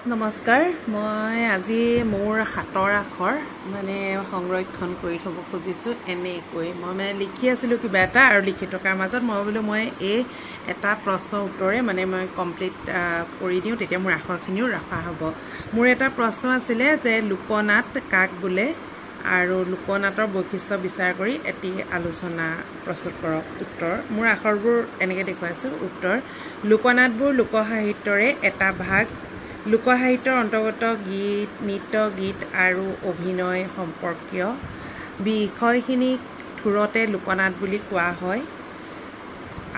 নমস্কাৰ মই আজি মোৰ হাতৰ আখৰ সংৰক্ষণ কৰি থ'ব খুজিছোঁ এনেকৈ মই লিখি আছিলোঁ কিবা এটা আৰু লিখি থকাৰ মাজত মই বোলো মই এই এটা প্ৰশ্নৰ উত্তৰে মই কমপ্লিট কৰি দিওঁ তেতিয়া মোৰ আখৰখিনিও ৰখা হ'ব। মোৰ এটা প্ৰশ্ন আছিলে যে লোকনাট কাক বোলে আৰু লোকনাটৰ বৈশিষ্ট্য বিচাৰ কৰি এটি আলোচনা প্ৰস্তুত কৰক। উত্তৰ মোৰ আখৰবোৰ এনেকৈ দেখুৱাইছোঁ। উত্তৰ লোকনাটবোৰ লোকসাহিত্যৰে এটা ভাগ। লোকসাহিত্যৰ অন্তৰ্গত গীত, নৃত্য গীত আৰু অভিনয় সম্পৰ্কীয় বিষয়খিনিক থোৰতে লোকনাট বুলি কোৱা হয়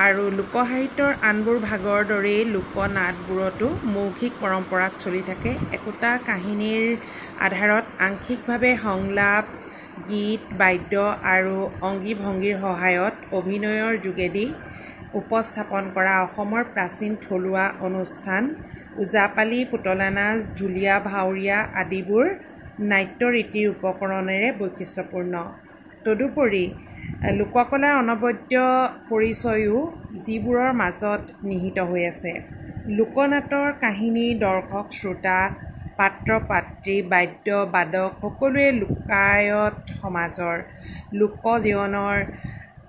আৰু লোকসাহিত্যৰ আনবোৰ ভাগৰ দৰেই লোকনাটবোৰতো মৌখিক পৰম্পৰাত চলি থাকে। একোটা কাহিনীৰ আধাৰত আংশিকভাৱে সংলাপ, গীত, বাদ্য আৰু অংগী ভংগীৰ সহায়ত অভিনয়ৰ যোগেদি উপস্থাপন কৰা অসমৰ প্ৰাচীন থলুৱা অনুষ্ঠান ওজাপালি, পুতলা নাচ, ঢুলীয়া ভাৱৰীয়া আদিবোৰ নাট্য ৰীতিৰ উপকৰণেৰে বৈশিষ্ট্যপূৰ্ণ। তদুপৰি লোককলাৰ অনবদ্য পৰিচয়ো যিবোৰৰ মাজত নিহিত হৈ আছে। লোকনাটৰ কাহিনী দৰ্শক শ্ৰোতা, পাত্ৰ পাত্ৰী, বাদ্য বাদক সকলোৱে লোকায়ত সমাজৰ লোকজীৱনৰ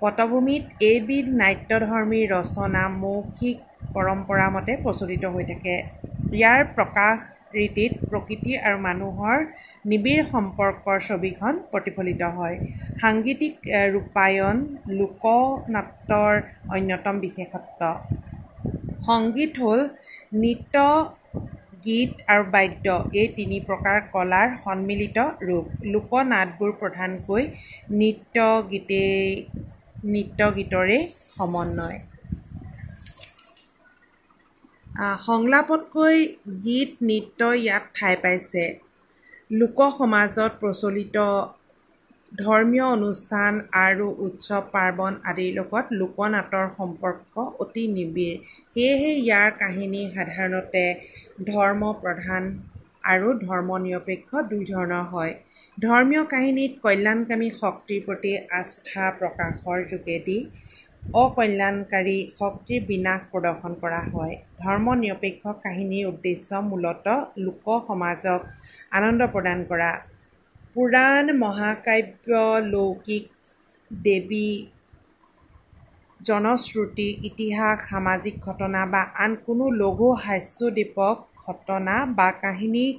পটভূমিত এইবিধ নাট্যধৰ্মী ৰচনা মৌখিক পৰম্পৰা মতে প্ৰচলিত হৈ থাকে। ইয়াৰ প্ৰকাশ ৰীতিত প্ৰকৃতি আৰু মানুহৰ নিবিড় সম্পৰ্কৰ ছবিখন প্ৰতিফলিত হয়। সাংগীতিক ৰূপায়ন লোকনাট্যৰ অন্যতম বিশেষত্ব। সংগীত হ'ল নৃত্য, গীত আৰু বাদ্য এই তিনি প্ৰকাৰ কলাৰ সন্মিলিত ৰূপ। লোকনাটবোৰ প্ৰধানকৈ নৃত্য গীতৰে সমন্বয়। সংলাপতকৈ গীত নৃত্য ইয়াত ঠাই পাইছে। লোকসমাজত প্ৰচলিত ধৰ্মীয় অনুষ্ঠান আৰু উৎসৱ পাৰ্বণ আদিৰ লগত লোকনাটৰ সম্পৰ্ক অতি নিবিড়। সেয়েহে ইয়াৰ কাহিনী সাধাৰণতে ধৰ্ম প্ৰধান আৰু ধৰ্ম নিৰপেক্ষ দুই ধৰণৰ হয়। ধৰ্মীয় কাহিনীত কল্যাণকামী শক্তিৰ প্ৰতি আস্থা প্ৰকাশৰ যোগেদি অকল্যাণকাৰী শক্তিৰ বিনাশ প্ৰদৰ্শন কৰা হয়। ধৰ্ম নিৰপেক্ষ কাহিনীৰ উদ্দেশ্য মূলতঃ লোক সমাজক আনন্দ প্ৰদান কৰা। পুৰাণ, মহাকাব্য, লৌকিক দেৱী জনশ্ৰুতি, ইতিহাস, সামাজিক ঘটনা বা আন কোনো লঘু হাস্যোদ্দীপক ঘটনা বা কাহিনীক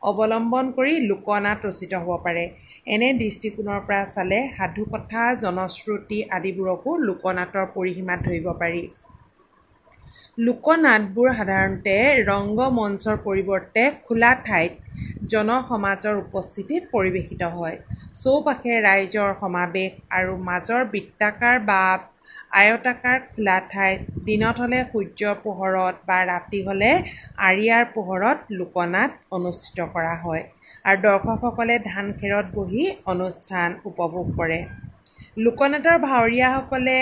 অৱলম্বন কৰি লোকনাট ৰচিত হ'ব পাৰে। এনে দৃষ্টিকোণৰ পৰা চালে সাধুকথা, জনশ্ৰুতি আদিবোৰকো লোকনাটৰ পৰিসীমাত ধৰিব পাৰি। লোকনাটবোৰ সাধাৰণতে ৰংগমঞ্চৰ পৰিৱৰ্তে খোলা ঠাইত জনসমাজৰ উপস্থিতিত পৰিৱেশিত হয়। চৌপাশে ৰাইজৰ সমাৱেশ আৰু মাজৰ বৃত্তাকাৰ বা আয়তাকাৰ খোলা ঠাইত দিনত হ'লে সূৰ্যৰ পোহৰত বা ৰাতি হ'লে আঁৰিয়াৰ পোহৰত লোকনাট অনুষ্ঠিত কৰা হয় আৰু দৰ্শকসকলে ধান-খেৰত বহি অনুষ্ঠান উপভোগ কৰে। লোকনাটৰ ভাৱৰীয়াসকলে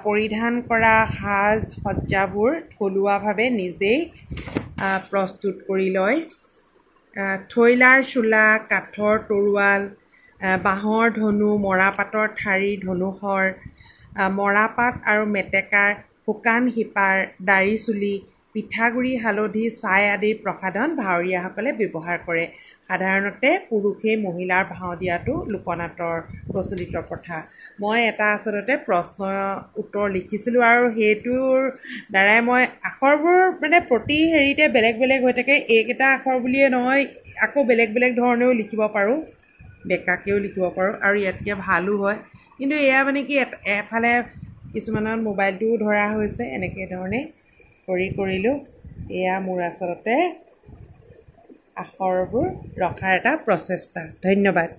পৰিধান কৰা সাজ-সজ্জাবোৰ থলুৱাভাৱে নিজেই প্ৰস্তুত কৰি লয়। থৈলাৰ চোলা, কাঠৰ তৰোৱাল, বাঁহৰ ধনু, মৰাপাটৰ ঠাৰি, ধনুশৰ, মৰাপাট আৰু মেটেকাৰ শুকান শিপাৰ, দাৰি-চুলি, পিঠাগুৰি, হালধি, ছাই আদিৰ প্ৰসাধন ভাৱৰীয়াসকলে ব্যৱহাৰ কৰে। সাধাৰণতে পুৰুষেই মহিলাৰ ভাও দিয়াটো লোকনাটৰ প্ৰচলিত প্ৰথা। মই এটা আচলতে প্ৰশ্ন উত্তৰ লিখিছিলোঁ আৰু সেইটোৰ দ্বাৰাই মই আখৰবোৰ প্ৰতি হেৰিতে বেলেগ বেলেগ হৈ থাকে। এইকেইটা আখৰ বুলিয়ে নহয়, আকৌ বেলেগ বেলেগ ধৰণেও লিখিব পাৰোঁ, বেকাকেও লিখিব পাৰোঁ আৰু ইয়াতকৈ ভালো হয়। কিন্তু এয়া কি এফালে কিছুমানত মোবাইলটোও ধৰা হৈছে, এনেকৈ ধৰণে কৰিলোঁ। এয়া মোৰ আচলতে আখৰবোৰ ৰখাৰ এটা প্ৰচেষ্টা। ধন্যবাদ।